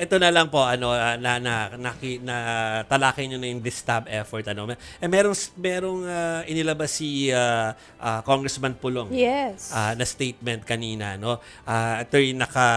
ito na lang po talakay niyo na yung distab effort merong inilabas si Congressman Pulong Yes. na statement kanina ito yung naka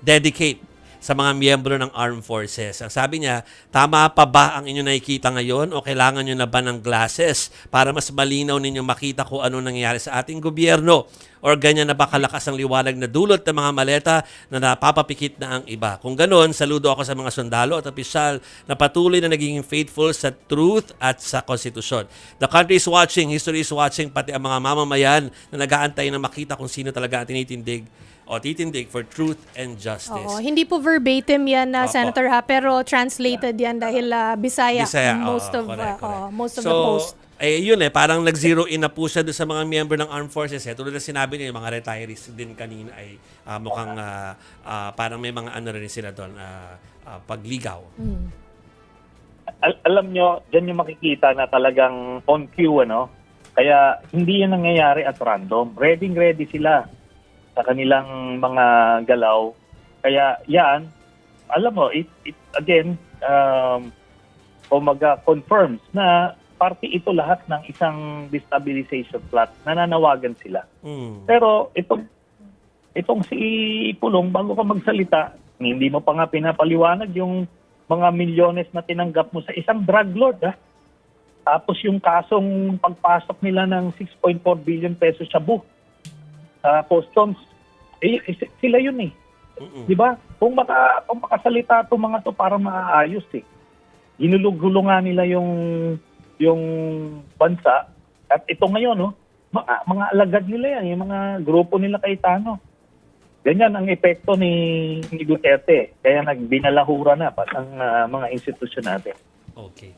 dedicate sa mga miyembro ng armed forces. Ang sabi niya, tama pa ba ang inyo nakikita ngayon o kailangan nyo na ba ng glasses para mas malinaw ninyo makita kung ano nangyayari sa ating gobyerno? Or ganyan na ba kalakas ang liwanag na dulot ng mga maleta na napapapikit na ang iba? Kung ganoon, saludo ako sa mga sundalo at opisyal na patuloy na naging faithful sa truth at sa konstitusyon. The country is watching, history is watching, pati ang mga mamamayan na nag-aantay na makita kung sino talaga ang titindig for truth and justice. Oo, hindi po verbatim yan na Opo. Senator pero translated yan dahil Bisaya most of correct. most of the post. Yun parang nag-zero in na po siya doon sa mga member ng armed forces. Tulad na sinabi niya, yung mga retirees din kanina ay mukhang parang may mga ano rin sila doon, pagligaw. Alam nyo, dyan yung makikita na talagang on cue, Kaya hindi yan nangyayari at random. Ready sila sa kanilang mga galaw. Kaya yan, alam mo, it again, confirms na parte ito lahat ng isang destabilization plot. Nananawagan sila. Pero itong si Pulong, bago ka magsalita, hindi mo pa nga pinapaliwanag yung mga milyones na tinanggap mo sa isang drug lord. Tapos yung kasong pagpasok nila ng 6.4 billion pesos sa customs, sila yun Di ba? Kung makasalita itong mga to para maayos ginulong nga nila yung bansa. At ito ngayon, mga alagad nila yan, yung mga grupo nila Cayetano. Ganyan ang epekto ni Duterte. Kaya nagbinalahura na ang mga institusyon natin. Okay.